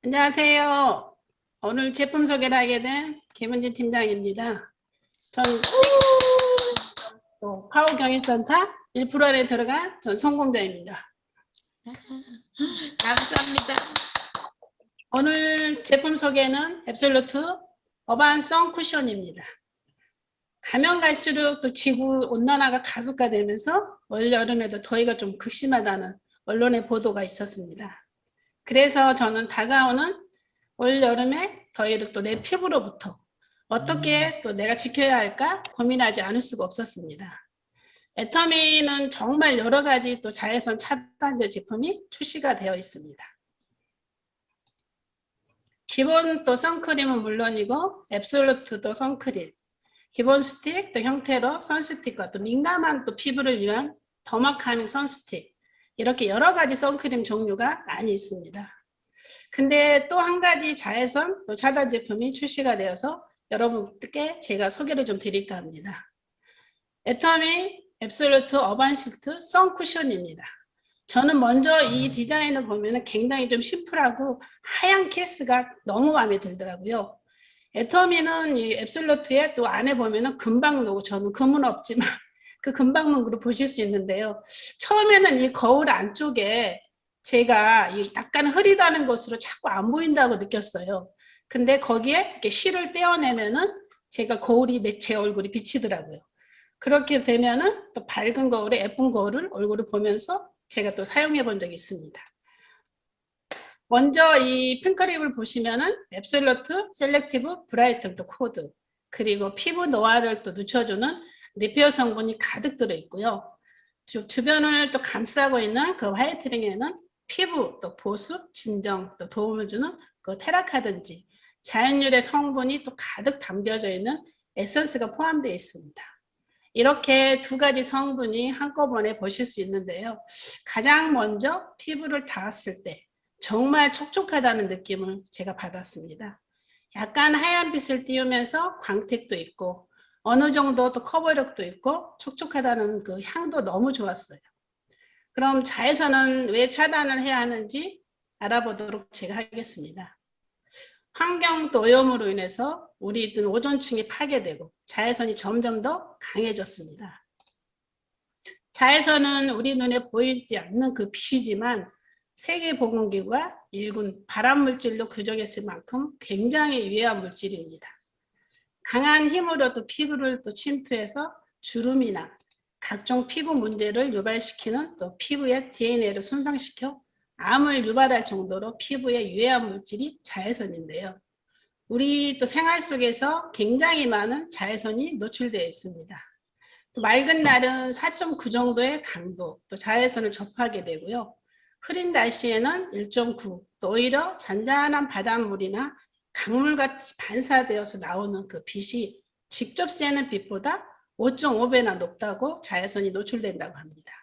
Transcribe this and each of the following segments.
안녕하세요. 오늘 제품 소개를 하게 된 김은진 팀장입니다. 전 파워 경유센터 1% 안에 들어간 전 성공자입니다. 감사합니다. 오늘 제품 소개는 앱솔루트 어반 선 쿠션입니다. 가면 갈수록 또 지구 온난화가 가속화되면서 올 여름에도 더위가 좀 극심하다는 언론의 보도가 있었습니다. 그래서 저는 다가오는 올 여름에 더위를 또 내 피부로부터 어떻게 또 내가 지켜야 할까 고민하지 않을 수가 없었습니다. 애터미는 정말 여러 가지 또 자외선 차단제 제품이 출시가 되어 있습니다. 기본 또 선크림은 물론이고 앱솔루트 또 선크림, 기본 스틱 또 형태로 선스틱과 또 민감한 또 피부를 위한 더마카밍 선스틱, 이렇게 여러 가지 선크림 종류가 많이 있습니다. 근데 또 한 가지 자외선 또 차단 제품이 출시가 되어서 여러분께 제가 소개를 좀 드릴까 합니다. 애터미 앱솔루트 어반 실트 선 쿠션입니다. 저는 먼저 이 디자인을 보면 굉장히 좀 심플하고 하얀 케이스가 너무 마음에 들더라고요. 애터미는 이 앱솔루트에 또 안에 보면은 금방노고, 저는 금은 없지만 그 금방문으로 보실 수 있는데요. 처음에는 이 거울 안쪽에 제가 약간 흐리다는 것으로 자꾸 안 보인다고 느꼈어요. 근데 거기에 이렇게 실을 떼어내면은 제가 거울이 제 얼굴이 비치더라고요. 그렇게 되면은 또 밝은 거울에 예쁜 거울을 얼굴을 보면서 제가 또 사용해 본 적이 있습니다. 먼저 이 핑크립을 보시면은 앱솔루트 셀렉티브 브라이튼 또 코드, 그리고 피부 노화를 또 늦춰주는 리페어 성분이 가득 들어 있고요. 주변을 또 감싸고 있는 그 화이트닝에는 피부 또 보습, 진정 또 도움을 주는 그 테라카든지 자연유래 성분이 또 가득 담겨져 있는 에센스가 포함되어 있습니다. 이렇게 두 가지 성분이 한꺼번에 보실 수 있는데요. 가장 먼저 피부를 닿았을 때 정말 촉촉하다는 느낌을 제가 받았습니다. 약간 하얀빛을 띄우면서 광택도 있고 어느 정도 또 커버력도 있고 촉촉하다는 그 향도 너무 좋았어요. 그럼 자외선은 왜 차단을 해야 하는지 알아보도록 제가 하겠습니다. 환경 또 오염으로 인해서 우리 오존층이 파괴되고 자외선이 점점 더 강해졌습니다. 자외선은 우리 눈에 보이지 않는 그 빛이지만 세계보건기구가 일군 발암물질로 규정했을 만큼 굉장히 위험한 물질입니다. 강한 힘으로 또 피부를 또 침투해서 주름이나 각종 피부 문제를 유발시키는 또 피부의 DNA를 손상시켜 암을 유발할 정도로 피부에 유해한 물질이 자외선인데요. 우리 또 생활 속에서 굉장히 많은 자외선이 노출되어 있습니다. 또 맑은 날은 4.9 정도의 강도, 또 자외선을 접하게 되고요. 흐린 날씨에는 1.9, 또 오히려 잔잔한 바닷물이나 강물같이 반사되어서 나오는 그 빛이 직접 쐬는 빛보다 5.5배나 높다고 자외선이 노출된다고 합니다.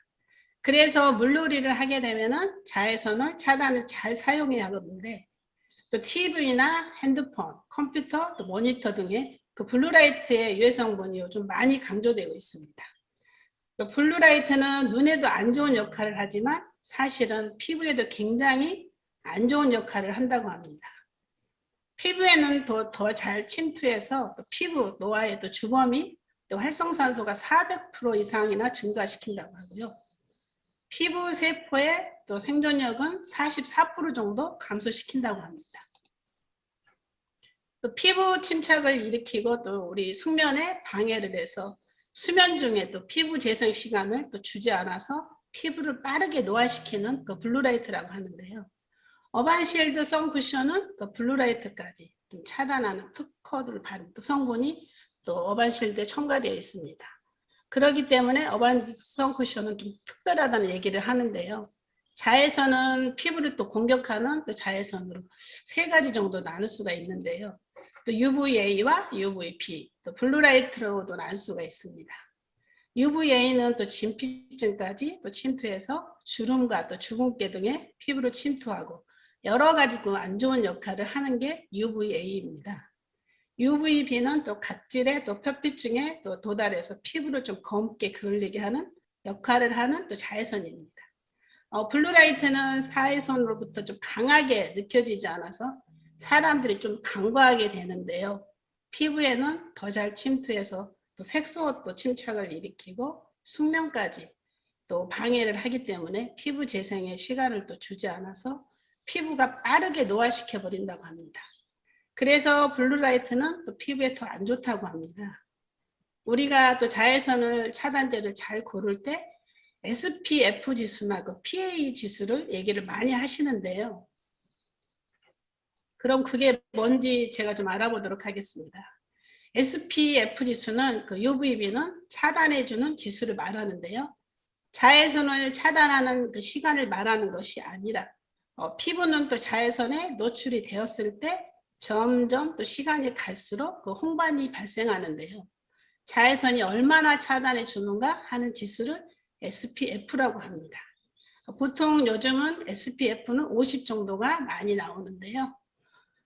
그래서 물놀이를 하게 되면 자외선을 차단을 잘 사용해야 하는데, 또 TV나 핸드폰, 컴퓨터, 또 모니터 등의 그 블루라이트의 유해 성분이 요즘 많이 강조되고 있습니다. 블루라이트는 눈에도 안 좋은 역할을 하지만 사실은 피부에도 굉장히 안 좋은 역할을 한다고 합니다. 피부에는 더 잘 침투해서 또 피부 노화의 또 주범이 또 활성산소가 400% 이상이나 증가시킨다고 하고요. 피부 세포의 또 생존력은 44% 정도 감소시킨다고 합니다. 또 피부 침착을 일으키고 또 우리 숙면에 방해를 해서 수면 중에 또 피부 재생 시간을 또 주지 않아서 피부를 빠르게 노화시키는 그 블루라이트라고 하는데요. 어반실드 선쿠션은 그 블루라이트까지 좀 차단하는 특허를 받은 또 성분이 또 어반실드에 첨가되어 있습니다. 그렇기 때문에 어반 선쿠션은 좀 특별하다는 얘기를 하는데요. 자외선은 피부를 또 공격하는 또 자외선으로 세 가지 정도 나눌 수가 있는데요. 또 UVA와 UVB, 또 블루라이트로도 나눌 수가 있습니다. UVA는 또 진피층까지 또 침투해서 주름과 또 주근깨 등의 피부를 침투하고 여러 가지 그 안 좋은 역할을 하는 게 UVA입니다. UVB는 또 각질의 또 표피층에 또 도달해서 피부를 좀 검게 그을리게 하는 역할을 하는 또 자외선입니다. 블루라이트는 사회선으로부터 좀 강하게 느껴지지 않아서 사람들이 좀 간과하게 되는데요. 피부에는 더 잘 침투해서 또 색소도 침착을 일으키고 숙면까지 또 방해를 하기 때문에 피부 재생에 시간을 또 주지 않아서 피부가 빠르게 노화시켜 버린다고 합니다. 그래서 블루라이트는 또 피부에 더 안 좋다고 합니다. 우리가 또 자외선을 차단제를 잘 고를 때 SPF 지수나 그 PA 지수를 얘기를 많이 하시는데요. 그럼 그게 뭔지 제가 좀 알아보도록 하겠습니다. SPF 지수는 그 UVB는 차단해주는 지수를 말하는데요. 자외선을 차단하는 그 시간을 말하는 것이 아니라 피부는 또 자외선에 노출이 되었을 때 점점 또 시간이 갈수록 그 홍반이 발생하는데요. 자외선이 얼마나 차단해 주는가 하는 지수를 SPF라고 합니다. 보통 요즘은 SPF는 50 정도가 많이 나오는데요.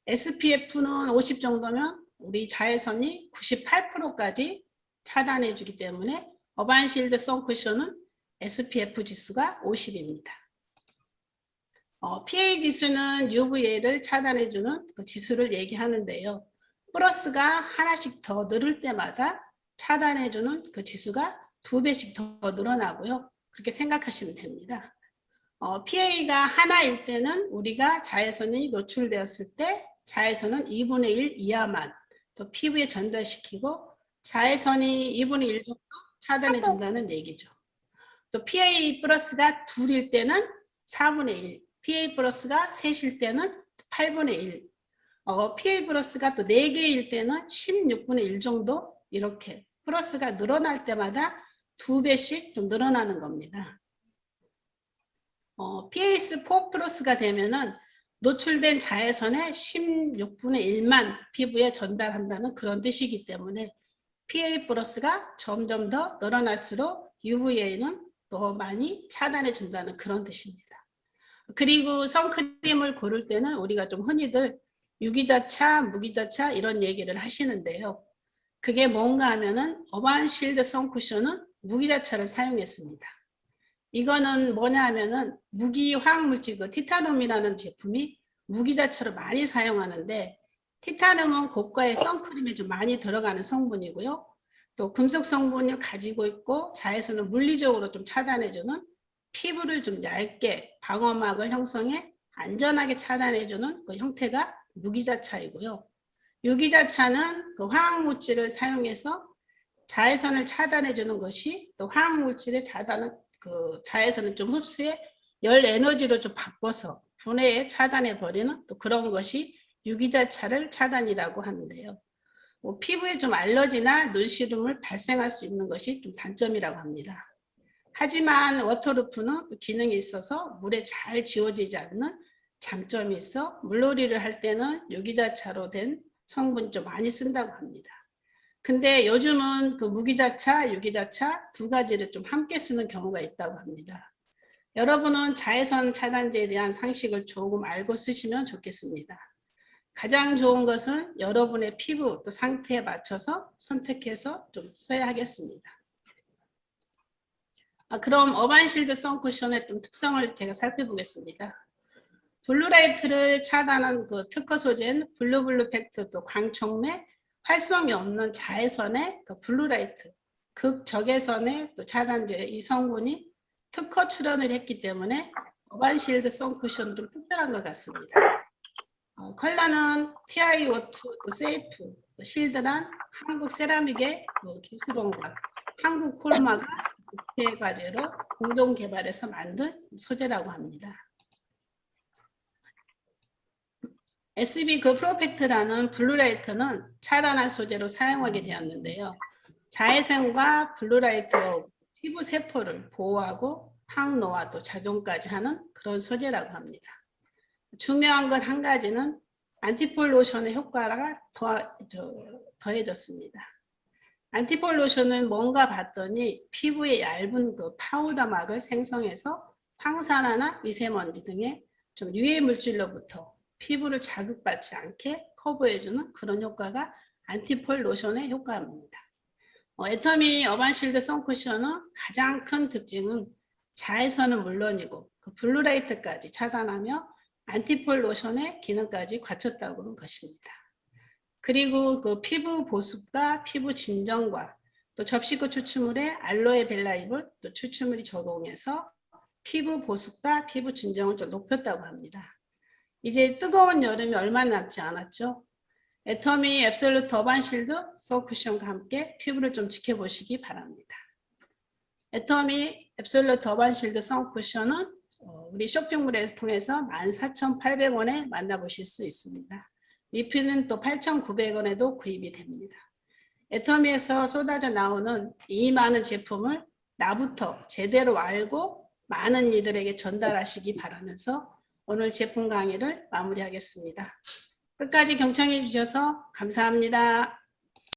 SPF는 50 정도면 우리 자외선이 98%까지 차단해 주기 때문에 어반실드 선쿠션은 SPF 지수가 50입니다. PA 지수는 UVA를 차단해 주는 그 지수를 얘기하는데요. 플러스가 하나씩 더 늘을 때마다 차단해 주는 그 지수가 2배씩 더 늘어나고요. 그렇게 생각하시면 됩니다. PA가 하나일 때는 우리가 자외선이 노출되었을 때 자외선은 2분의 1 이하만 또 피부에 전달시키고 자외선이 2분의 1 정도 차단해 준다는 얘기죠. 또 PA 플러스가 2일 때는 4분의 1, PA 플러스가 3일 때는 8분의 1, PA 플러스가 또 4개일 때는 16분의 1 정도 이렇게 플러스가 늘어날 때마다 2배씩 좀 늘어나는 겁니다. PAS4 플러스가 되면은 노출된 자외선의 16분의 1만 피부에 전달한다는 그런 뜻이기 때문에 PA 플러스가 점점 더 늘어날수록 UVA는 더 많이 차단해 준다는 그런 뜻입니다. 그리고 선크림을 고를 때는 우리가 좀 흔히들 유기자차, 무기자차 이런 얘기를 하시는데요. 그게 뭔가 하면은 어반실드 선쿠션은 무기자차를 사용했습니다. 이거는 뭐냐 하면은 무기 화학물질 그 티타늄이라는 제품이 무기자차로 많이 사용하는데 티타늄은 고가의 선크림에 좀 많이 들어가는 성분이고요. 또 금속 성분을 가지고 있고 자외선을 물리적으로 좀 차단해주는 피부를 좀 얇게 방어막을 형성해 안전하게 차단해주는 그 형태가 무기자차이고요. 유기자차는 그 화학물질을 사용해서 자외선을 차단해주는 것이 또 화학물질의 그 자외선을 좀 흡수해 열 에너지로 좀 바꿔서 분해에 차단해 버리는 또 그런 것이 유기자차를 차단이라고 하는데요. 피부에 좀 알러지나 눈시름을 발생할 수 있는 것이 좀 단점이라고 합니다. 하지만 워터루프는 기능이 있어서 물에 잘 지워지지 않는 장점이 있어 물놀이를 할 때는 유기자차로 된 성분 좀 많이 쓴다고 합니다. 근데 요즘은 그 무기자차, 유기자차 두 가지를 좀 함께 쓰는 경우가 있다고 합니다. 여러분은 자외선 차단제에 대한 상식을 조금 알고 쓰시면 좋겠습니다. 가장 좋은 것은 여러분의 피부 또 상태에 맞춰서 선택해서 좀 써야 하겠습니다. 그럼 어반실드 선쿠션의 좀 특성을 제가 살펴보겠습니다. 블루라이트를 차단한 그 특허 소재는 블루블루팩트 또 광촉매 활성이 없는 자외선의 그 블루라이트 극적외선의 또 차단제 이 성분이 특허 출원을 했기 때문에 어반실드 선쿠션 좀 특별한 것 같습니다. 컬러는 TiO2, 또 세이프, 또 실드란 한국 세라믹의 기술원과 한국 콜마가 국제 과제로 공동 개발해서 만든 소재라고 합니다. SB 그 프로펙트라는 블루라이트는 차단한 소재로 사용하게 되었는데요. 자외선과 블루라이트로 피부 세포를 보호하고 항노화 또 작용까지 하는 그런 소재라고 합니다. 중요한 건 한 가지는 안티폴 로션의 효과가 더해졌습니다. 안티폴 로션은 뭔가 봤더니 피부에 얇은 그 파우더막을 생성해서 황산화나 미세먼지 등의 좀 유해 물질로부터 피부를 자극받지 않게 커버해주는 그런 효과가 안티폴 로션의 효과입니다. 애터미 어반실드 선쿠션은 가장 큰 특징은 자외선은 물론이고 그 블루라이트까지 차단하며 안티폴 로션의 기능까지 갖췄다고 하는 것입니다. 그리고 그 피부 보습과 피부 진정과 또 접시고 추출물에 알로에 벨라잎을 또 추출물이 적용해서 피부 보습과 피부 진정을 좀 높였다고 합니다. 이제 뜨거운 여름이 얼마 남지 않았죠? 애터미 앱솔루트 어반 실드 소쿠션과 함께 피부를 좀 지켜보시기 바랍니다. 애터미 앱솔루트 어반 실드 선쿠션은 우리 쇼핑몰에서 통해서 14,800원에 만나보실 수 있습니다. 리필은 또 8,900원에도 구입이 됩니다. 애터미에서 쏟아져 나오는 이 많은 제품을 나부터 제대로 알고 많은 이들에게 전달하시기 바라면서 오늘 제품 강의를 마무리하겠습니다. 끝까지 경청해 주셔서 감사합니다.